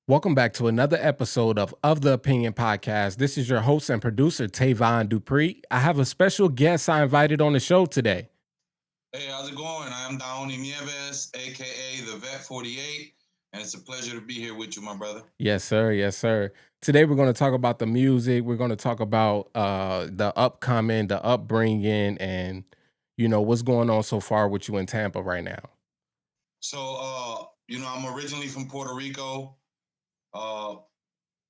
Welcome back to another episode of the Opinion Podcast. This is your host and producer, Tavon Dupree. I have a special guest I invited on the show today. Hey, how's it going? I'm Daony Nieves, aka the Vett 48, and it's a pleasure to be here with you, my brother. Yes, sir. Yes, sir. Today we're going to talk about the music. We're going to talk about the upcoming, the upbringing, and what's going on so far with you in Tampa right now. I'm originally from Puerto Rico. Uh,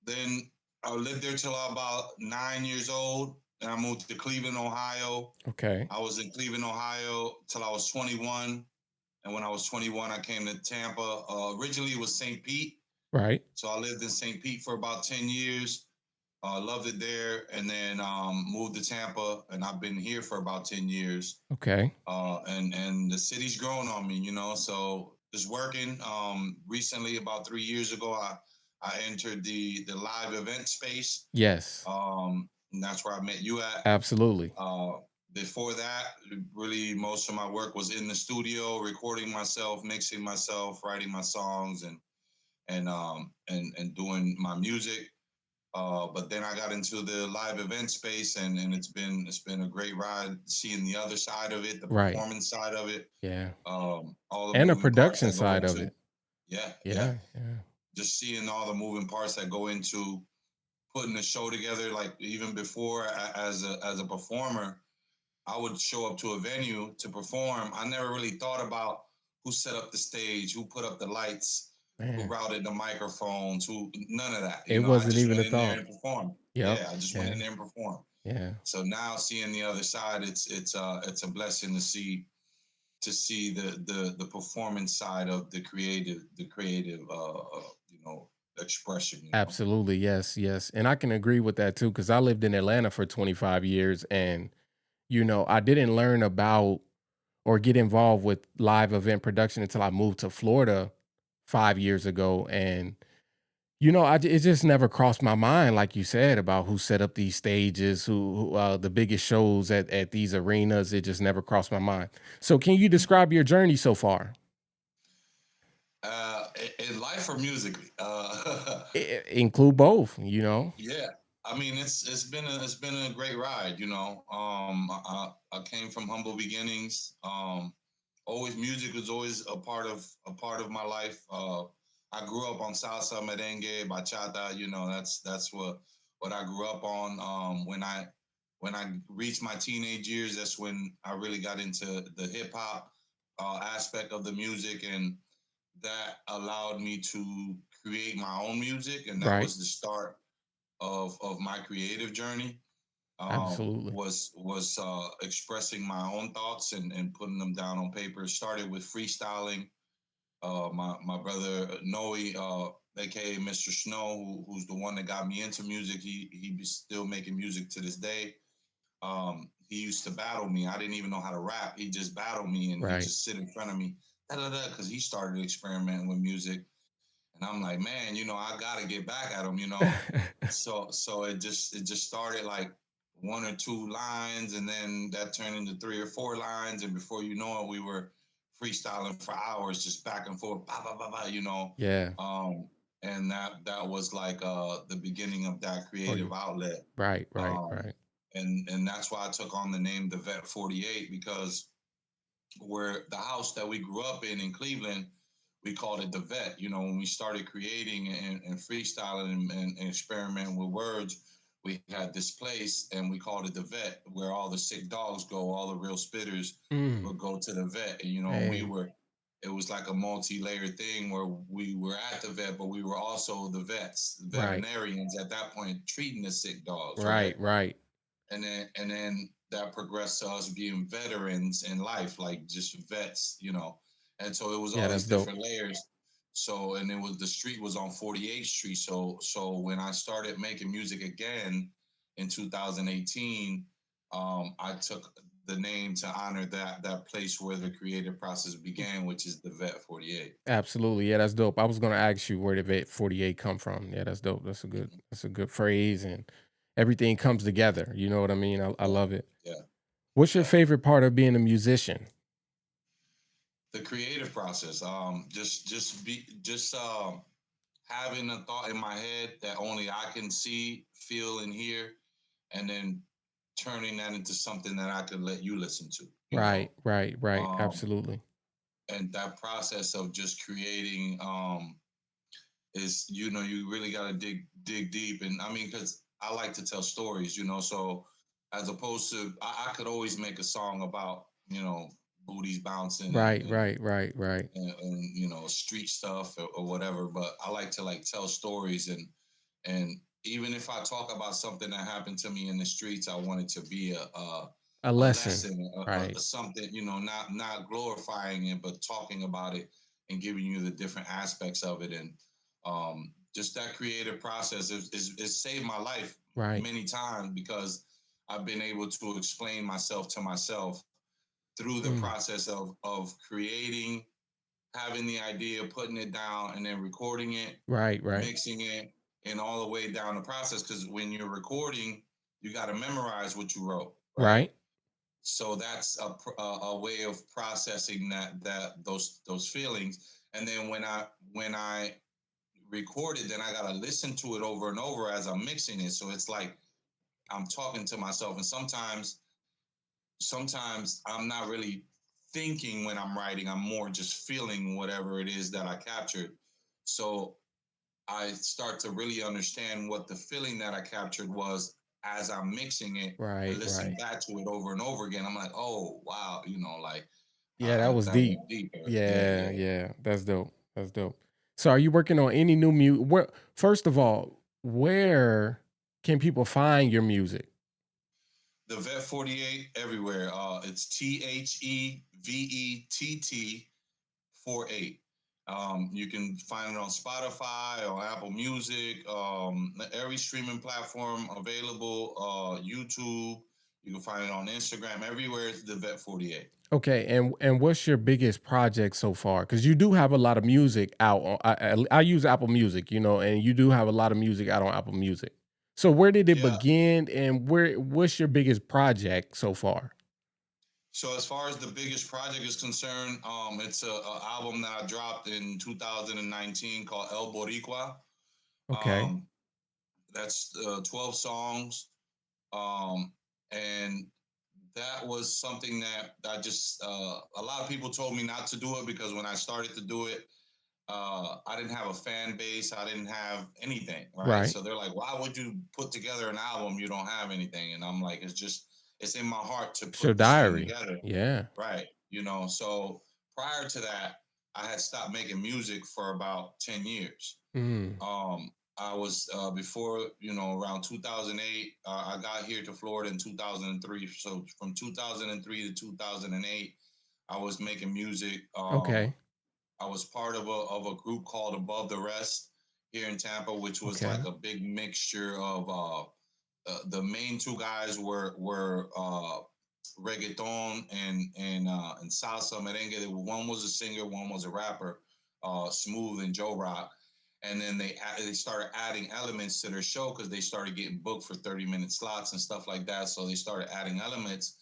then I lived there till I was about 9 years old, and I moved to Cleveland, Ohio. Okay. I was in Cleveland, Ohio till I was 21, and when I was 21, I came to Tampa. Originally, it was St. Pete, Right. so I lived in St. Pete for about 10 years. Loved it there, and then moved to Tampa, and I've been here for about 10 years. Okay. And the city's grown on me, So just working. Recently, about 3 years ago, I entered the live event space. Yes. And that's where I met you at. Absolutely. Before that, really most of my work was in the studio, recording myself, mixing myself, writing my songs, and doing my music. But then I got into the live event space, and it's been a great ride seeing the other side of it, the Right. performance side of it, Yeah. all the And the moving parts production that go side of into. it. Yeah, yeah. Yeah. Yeah. Just seeing all the moving parts that go into putting the show together. Like even before, as a performer, I would show up to a venue to perform. I never really thought about who set up the stage, who put up the lights, who Man, routed the microphones, who none of that. it I wasn't just even went a in there thought. and performed. Yep. Yeah, I just went Yeah. in there and performed. Yeah. So now seeing the other side, it's a blessing to see the performance side of the creative expression. Absolutely. Yes. Yes. And I can agree with that too, because I lived in Atlanta for 25 years and, I didn't learn about or get involved with live event production until I moved to Florida 5 years ago. And, it just never crossed my mind, like you said, about who set up these stages, who the biggest shows at these arenas. It just never crossed my mind. So, can you describe your journey so far? In life or musically? Include both. Yeah, I mean it's been a great ride. I came from humble beginnings. Always music was always a part of my life. I grew up on salsa, merengue, bachata. That's what I grew up on. When I reached my teenage years, that's when I really got into the hip hop aspect of the music, and that allowed me to create my own music, and that Right. was the start of my creative journey. Absolutely. Was expressing my own thoughts and putting them down on paper. Started with freestyling. My brother Noe, aka Mr. Snow, who's the one that got me into music. He's still making music to this day. He used to battle me. I didn't even know how to rap. He just battled me, and he Right. just sit in front of me, da da da, because he started experimenting with music. And I'm like, man, I gotta get back at him. So it just started like one or two lines, and then that turned into three or four lines, and before you know it, we were freestyling for hours, just back and forth, bah, bah, bah, bah. Yeah. And that was like the beginning of that For creative you. outlet. Right. Right. Um, Right. and that's why I took on the name the Vet 48, because where the house that we grew up in Cleveland, we called it the Vet. When we started creating and freestyling and experimenting with words, we had this place and we called it the Vet, where all the sick dogs go, all the real spitters Mm, would go to the vet. And man. it was like a multi-layered thing where we were at the vet, but we were also the vets, the Right. veterinarians at that point, treating the sick dogs, right? Right. Right. And then that progressed to us being veterans in life, like just vets. And so it was Yeah, all these that's dope. different layers. So, and it was, the street was on 48th Street. So when I started making music again in 2018, I took the name to honor that place where the creative process began, which is the Vet 48. Absolutely. Yeah, that's dope. I was gonna ask you where the Vet 48 come from. Yeah, that's dope. Mhm. That's a good phrase and everything comes together. You know what I mean? I Yeah, love it. yeah, What's your yeah. favorite part of being a musician? The creative process. Just having a thought in my head that only I can see, feel, and hear, and then turning that into something that I could let you listen to, you Right, know. right, right. Um, Absolutely. and that process of just creating is, you really got to dig deep. And I mean, because I like to tell stories, so as opposed to, I could always make a song about, booties bouncing and Right, right, right, right. street stuff, or whatever. But I like to like tell stories, and even if I talk about something that happened to me in the streets, I want it to be A a lesson. lesson, Right. something, not glorifying it, but talking about it and giving you the different aspects of it. And just that creative process is saved my life Right. many times, because I've been able to explain myself to myself through the Mm. process of creating, having the idea, putting it down, and then recording it, Right, right. mixing it, and all the way down the process. Because when you're recording, you got to memorize what you wrote, right? Right. So that's a way of processing those feelings. And then when I record it, then I got to listen to it over and over as I'm mixing it. So it's like I'm talking to myself, and sometimes I'm not really thinking when I'm writing. I'm more just feeling whatever it is that I captured. So I start to really understand what the feeling that I captured was as I'm mixing it and Right, listen right. back to it over and over again. I'm like, oh wow, like Yeah, that was that deep. went deeper. Yeah, Yeah, yeah. yeah. That's dope. That's dope. So are you working on any new music? Where first of all, where can people find your music? The Vet 48 everywhere. It's THEVETT 48. You can find it on Spotify or Apple Music, every streaming platform available, YouTube. You can find it on Instagram. Everywhere it's the Vet 48. Okay, and what's your biggest project so far? Because you do have a lot of music out on. I use Apple Music, and you do have a lot of music out on Apple Music. So where did it Yeah. begin, and what's your biggest project so far? So as far as the biggest project is concerned, it's a album that I dropped in 2019 called El Boricua. Okay, Um, that's 12 songs. Um, and that was something that I just, a lot of people told me not to do it, because when I started to do it, I didn't have a fan base. I didn't have anything, right? right. So they're like, why would you put together an album? You don't have anything. And I'm like, it's in my heart to It's your put this thing diary. together. Yeah. Right. So prior to that, I had stopped making music for about 10 years. Mm. I was, before, around 2008, I got here to Florida in 2003. So from 2003 to 2008, I was making music. Okay. I was part of a group called Above the Rest here in Tampa, which was like Okay. a big mixture of, the main two guys were reggaeton and salsa merengue. One was a singer, one was a rapper, Smooth and Joe Rock. And then they started adding elements to their show, because they started getting booked for 30-minute slots and stuff like that. So they started adding elements,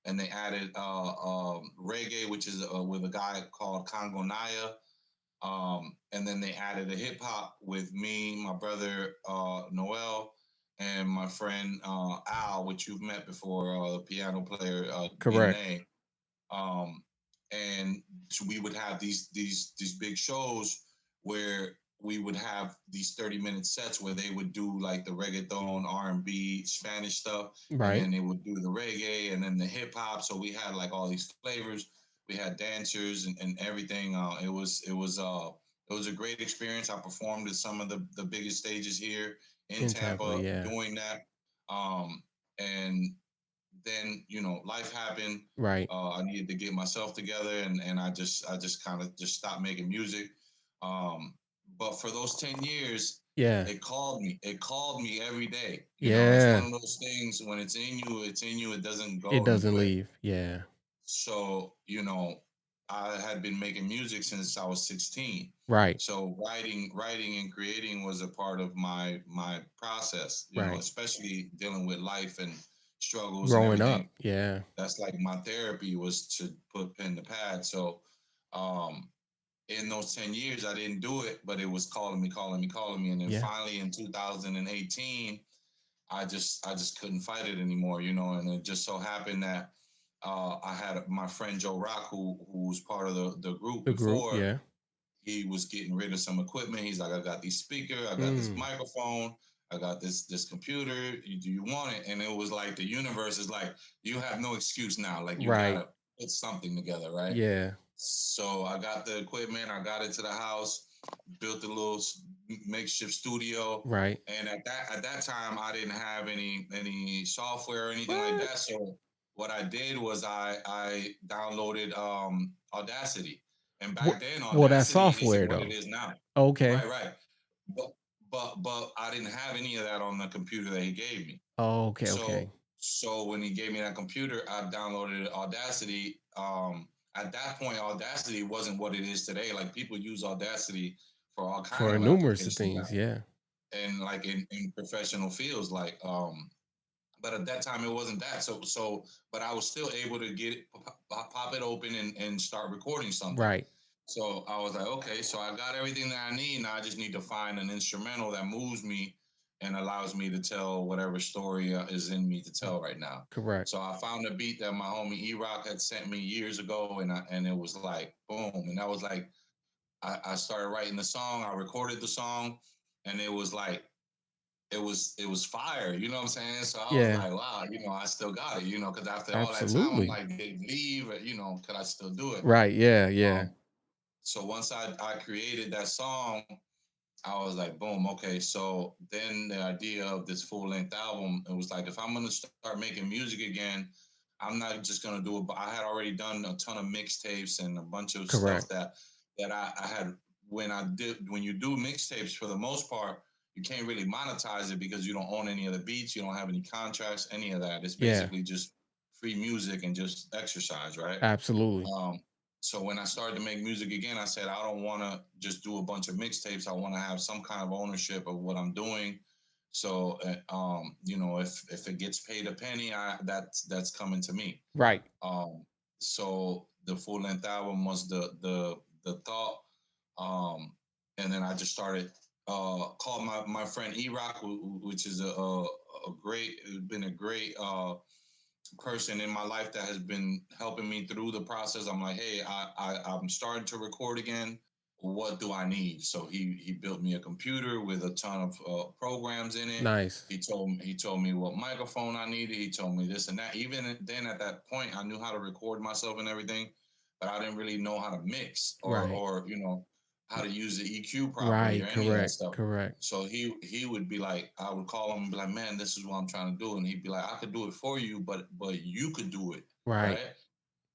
and they added reggae, which is with a guy called Congo Naya. And then they added a hip hop with me, my brother Noel, and my friend Al, which you've met before, the piano player Correct. DNA. Um, and so we would have these big shows where we would have these 30-minute sets where they would do like the reggaeton, R&B, Spanish stuff, and Right. then they would do the reggae and then the hip hop. So we had like all these flavors. We had dancers and everything. It was a great experience. I performed at some of the biggest stages here in In Tampa. Tampa Yeah. doing that. And then life happened. Right. I needed to get myself together, and I just kind of just stopped making music. But for those 10 years, Yeah. it called me every day. It's one Yeah. of those things, when it's in you, it's in you. It doesn't It go doesn't anywhere. leave. Yeah. So, I had been making music since I was 16. Right. So writing and creating was a part of my process, Right. especially dealing with life and struggles and Growing up. everything. Yeah. That's like my therapy, was to put pen to pad. So, um, in those 10 years, I didn't do it, but it was calling me, calling me, calling me. And then Yeah. finally in 2018, I just couldn't fight it anymore, you know. And it just so happened that I had my friend Joe Rock, who was part of the group The group, before. yeah. He was getting rid of some equipment. He's like, I got these speaker, I got this Mm, microphone, I got this computer. Do you want it? And it was like the universe is like, you have no excuse now. Like you right. gotta put something together, right? Yeah. So I got the equipment, I got it to the house, built a little makeshift studio, Right. and at that time I didn't have any software or anything like What? that. So what I did was I downloaded Audacity, and What? back then Well, that Audacity isn't software what it though. is now. Okay. Right, right. But but I didn't have any of that on the computer that he gave me. Okay. So Okay. so when he gave me that computer, I downloaded Audacity. At that point, Audacity wasn't what it is today. Like people use Audacity for all kind For of numerous of applications things. now, Yeah. and like in professional fields, like but at that time it wasn't that. But I was still able to get it, pop it open, and start recording something. Right. So I was like, okay, so I got everything that I need. Now I just need to find an instrumental that moves me and allows me to tell whatever story is in me to Mm, tell right now. correct. So I found a beat that my homie E-Rock had sent me years ago, and it was like boom, and that was like I started writing the song. I recorded the song, and it was like it was fire. You know what I'm saying? So I was Yeah. like, wow, I still got it. Because after all that time, I'm Absolutely. like, did it leave? Could I still do it? Right. Yeah. Yeah. Um, so once I created that song, I was like, boom, okay. So then the idea of this full length album, it was like, if I'm gonna start making music again, I'm not just gonna do it. But I had already done a ton of mixtapes and a bunch of stuff Correct. that I had when you do mixtapes for the most part, you can't really monetize it because you don't own any of the beats, you don't have any contracts, any of that. It's Yeah. basically just free music and just exercise, right? Absolutely. Um, so when I started to make music again, I said I don't want to just do a bunch of mixtapes. I want to have some kind of ownership of what I'm doing. So if it gets paid a penny, that's coming to me. Right. Um, so the full length album was the thought, um, and then I just started called my friend E Rock, which is a great been a great person in my life that has been helping me through the process. I'm like, hey, I'm starting to record again. What do I need? So he built me a computer with a ton of programs in it. Nice. He told me what microphone I needed. He told me this and that. Even then, at that point, I knew how to record myself and everything, but I didn't really know how to mix or Right. or how to use the EQ properly or Right. any of that Correct. stuff. Correct. So he would be like, I would call him and be like, man, this is what I'm trying to do, and he'd be like, I could do it for you, but you could do it, Right. right?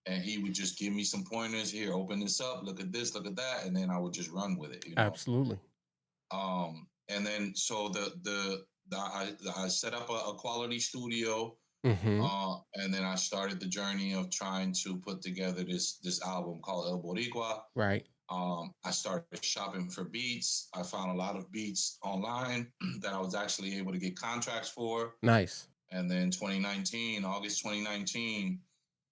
And he would just give me some pointers. Here, open this up, look at this, look at that, and then I would just run with it. Absolutely. And then so I set up a quality studio, Mm-hmm. and then I started the journey of trying to put together this album called El Boricua. Right. I started shopping for beats. I found a lot of beats online that I was actually able to get contracts for. Nice. And then August 2019,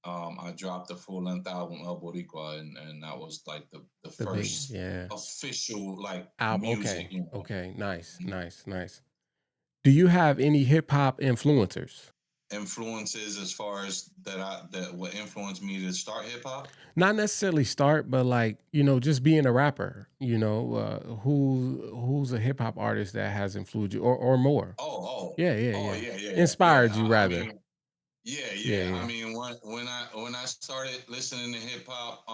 I dropped the full length album El Boricua, and that was like the The big. first Yeah. official like Okay. music. Okay. Nice. Mhm. Nice. Nice. Do you have any hip hop influencers? Influences as far as that what influenced me to start hip hop. Not necessarily start, but like, just being a rapper, who's a hip hop artist that has influenced you or more. Oh, oh, Yeah, yeah, oh, yeah. yeah, yeah, yeah, Inspired yeah. you I rather. mean, yeah, Yeah, yeah. I yeah. mean, when I started listening to hip hop,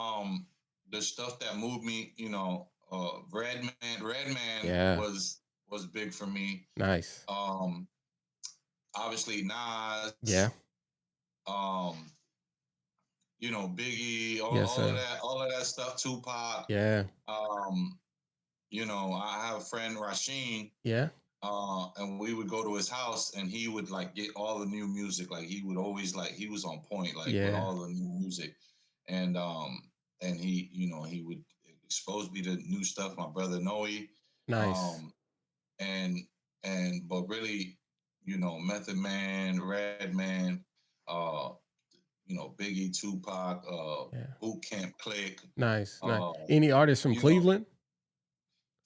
the stuff that moved me, Redman Yeah. was big for me. Nice. Um, Obviously Yeah. Nas, um, Biggie, Yes, sir. all of that stuff, Tupac. Yeah. Um, I have a friend Rasheen, Yeah. and we would go to his house, and he would like get all the new music. Like he would always like he was on point, like with Yeah. all the new music, and he would expose me to new stuff. My brother Noe, Nice. um, and but really, Method Man, Redman, uh, Biggie, Tupac, Yeah. Boot Camp Click. Nice, nice. Uh, Any artists from you know, Cleveland?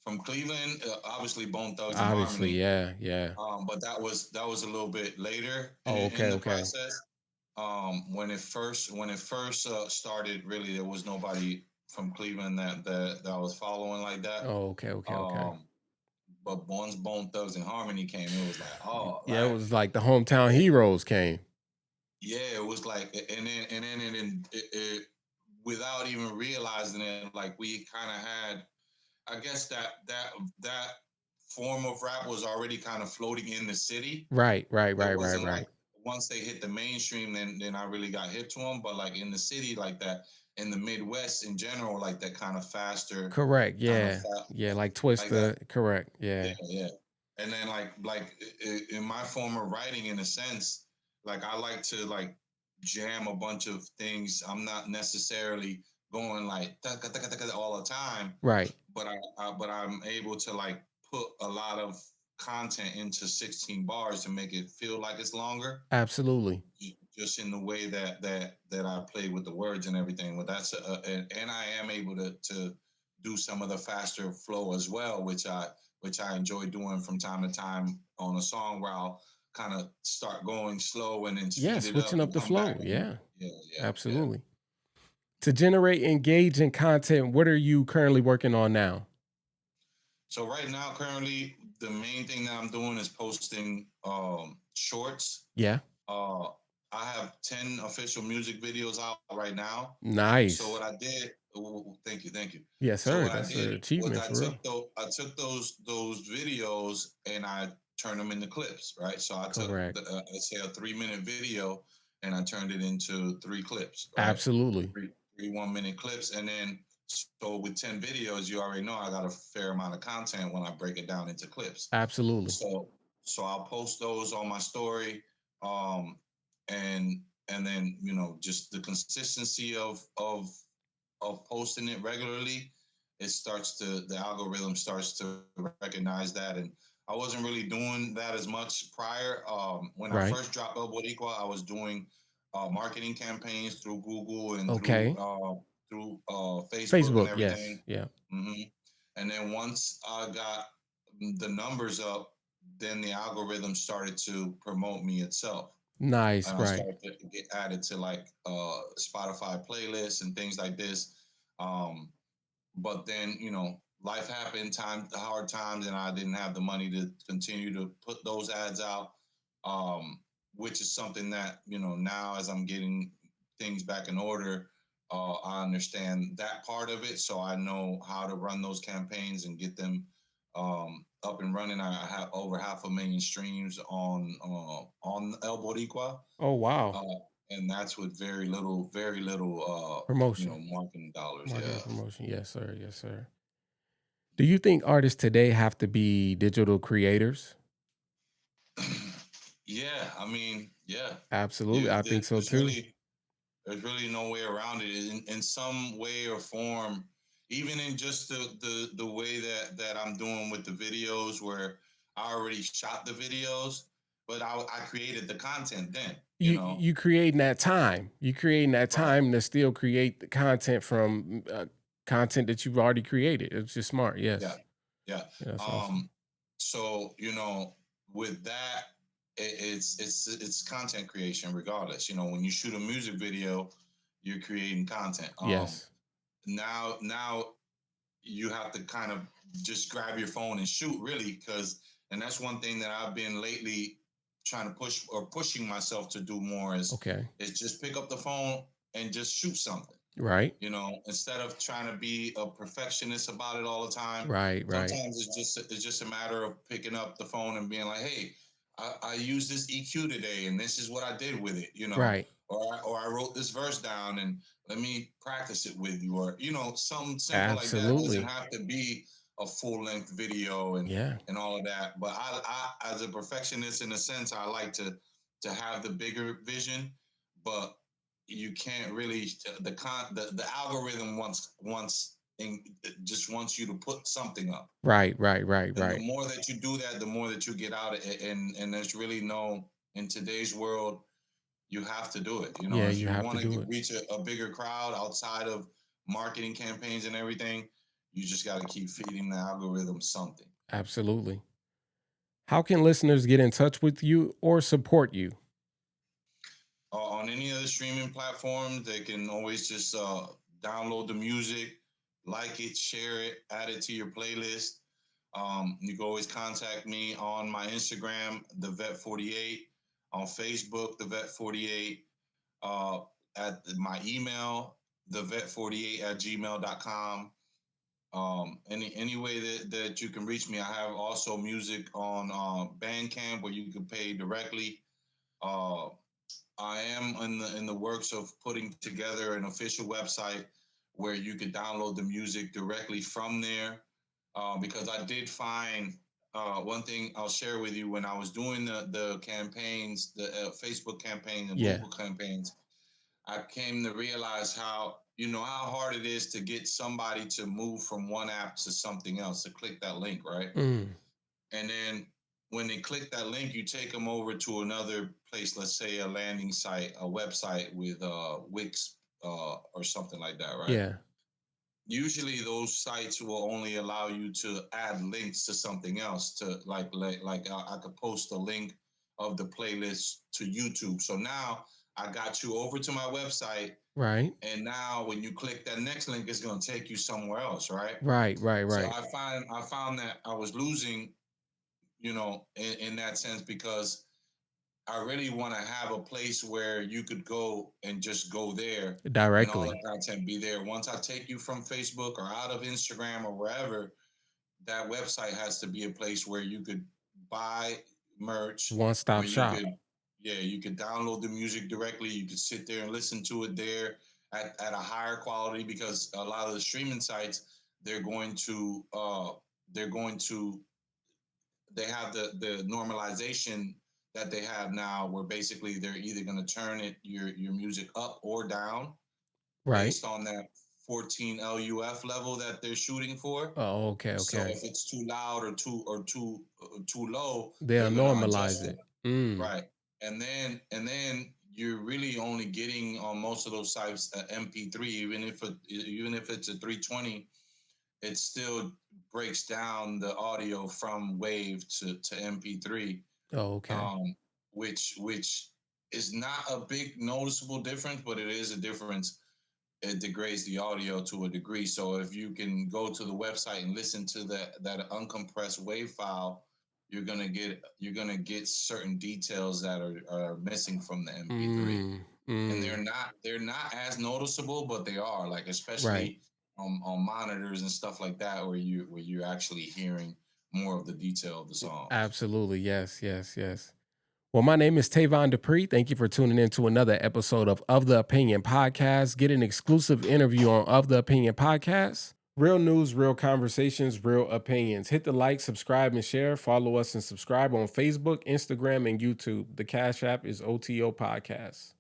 from Cleveland, obviously Bone Thugs and Obviously, Harmony. yeah, yeah. But that was a little bit later Oh, in okay, the okay. process. When it first started, really there was nobody from Cleveland that I was following like that. Oh, okay, okay, okay. Um, but once Bone Thugs and Harmony came, it was like, oh, Yeah, it right. was like the And hometown then heroes came. yeah, it was like, without even realizing it, like we kind of had, I guess that form of rap was already kind of floating in the city. Right, right, It right, right, wasn't like right. once they hit the mainstream, then I really got hit to them. But like in the city, like that, in the Midwest in general, like that kind of faster, Correct. kind of Yeah. Yeah, like like that. Twister. Correct. Yeah, Yeah. yeah. And then in my form of writing, in a sense, like I like to like jam a bunch of things. I'm not necessarily going like "Taka, taka, taka" all the time, Right. but I'm able to like put a lot of content into 16 bars to make it feel like it's longer, Absolutely. just in the way that I play with the words and everything. But and I am able to do some of the faster flow as well, which I enjoy doing from time to time on a song where I'll kind of start going slow and then Yeah, speed it up switching up and the come back flow. and Yeah. yeah, yeah, yeah. Absolutely. To generate engaging content, what are you currently working on now? So right now, currently, the main thing that I'm doing is posting shorts. Yeah. Uh, I have 10 official music videos out right now. So Nice. what I did, thank you. Yes, So sir. what I That's an did was achievement for real. I took those videos and I turned them into clips, right? So I took Correct. let's say a 3 minute video and I turned it into three clips, right? Absolutely. Three 1 minute clips, and then so with 10 videos, you already know I got a fair amount of content when I break it down into clips. Absolutely. So I'll post those on my story, um, and then just the consistency of posting it regularly, the algorithm starts to recognize that. And I wasn't really doing that as much prior. When I Right. first dropped El Boricua, I was doing marketing campaigns through Google and Okay. through Facebook and Facebook. Yes. everything. Yeah. hmm And then once I got the numbers up, then the algorithm started to promote me itself, Nice. and I Right. started to get added to like Spotify playlists and things like this. Um, but then life happened, hard times, and I didn't have the money to continue to put those ads out. Um, which is something that now, as I'm getting things back in order, I understand that part of it, so I know how to run those campaigns and get them up and running. I have over 500,000 streams on El Boricua, Oh, wow. uh, and that's with very little, Promotion. marketing dollars. Marketing Yeah. promotion. Yes, sir. Yes, sir. Do you think artists today have to be digital creators? Yeah, I mean, yeah, Absolutely. I think so there's too. really no way around it in some way or form. Even in just the way that I'm doing with the videos, where I already shot the videos, but I created the content then. You creating that time. You creating that Right? time to still create the content from content that you've already created. It's just smart. Yeah, Yes. yeah. Yeah, that's awesome. Um, so with that, it's content creation regardless. When you shoot a music video, you're creating content. Yes. Now you have to kind of just grab your phone and shoot, really, and that's one thing that I've been lately trying to pushing myself to do more Okay. is just pick up the phone and just shoot something. Right. Instead of trying to be a perfectionist about it all the time. Right. Right. Sometimes it's just a matter of picking up the phone and being like, "Hey, I used this EQ today, and this is what I did with it," Right. or I wrote this verse down, and let me practice it with you, or something simple like that. It doesn't Absolutely. have to be a full length video and Yeah. and all of that. But I, as a perfectionist, in a sense, I like to have the bigger vision, but you can't really the algorithm just wants you to put something up, Right. Right. Right. and the Right. more that you do that, the more that you get out of it. And there's really no, in today's world, you have to do it. You know, Yeah, if you you have to want to do it. reach a bigger crowd outside of marketing campaigns and everything, you just got to keep feeding the algorithm something. Absolutely. How can listeners get in touch with you or support you? On any of the streaming platforms, they can always just download the music, like it, share it, add it to your playlist. You can always contact me on my Instagram, the Vett 48, on Facebook, the Vett 48, uh, at my email, the Vett 48 at gmail.com. Any way that you can reach me. I have also music on Bandcamp where you can pay directly. Uh, I am in the works of putting together an official website where you could download the music directly from there. Because I did find one thing I'll share with you when I was doing the campaigns, the Facebook campaign and Yeah. Google campaigns. I came to realize how how hard it is to get somebody to move from one app to something else to click that link, right? Mm, And then when they click that link, you take them over to another place, let's say a landing site, a website with Wix or something like that, right? yeah. Usually those sites will only allow you to add links to something else to I could post a link of the playlist to YouTube. So now I got you over to my website, Right. and now when you click that next link, it's going to take you somewhere else, right? Right. Right. So Right. I found that I was losing, in that sense, because I really want to have a place where you could go and just go there and all the Directly. content be there. Once I take you from Facebook or out of Instagram or wherever, that website has to be a place where you could buy merch, One stop where shop. you could download the music directly. You could sit there and listen to it there at a higher quality, because a lot of the streaming sites, they're going to, they're going to, they have the normalization that they have now, where basically they're either going to turn your music up or down Right. based on that 14 LUF level that they're shooting for. Oh, okay. So Okay. if it's too loud or too low, They'll they're going to normalize adjust it. it. Mm. Right. And then you're really only getting on most of those sites a MP3, even if it's a 320, it still breaks down the audio from wave to MP3, Oh, okay. um, which is not a big noticeable difference, but it is a difference. It degrades the audio to a degree. So if you can go to the website and listen to that uncompressed wave file, you're gonna get certain details that are missing from the MP3, Mm. and Mm. they're not as noticeable, but they are, like, Right. especially on monitors and stuff like that, where you're actually hearing more of the detail of the songs. Absolutely. Yes. Yes. Yes. Well, my name is Tavon Dupree. Thank you for tuning in to another episode of the Opinion Podcast. Get an exclusive interview on Of the Opinion Podcast. Real news, real conversations, real opinions. Hit the like, subscribe, and share. Follow us and subscribe on Facebook, Instagram, and YouTube. The Cash App is OTO Podcast.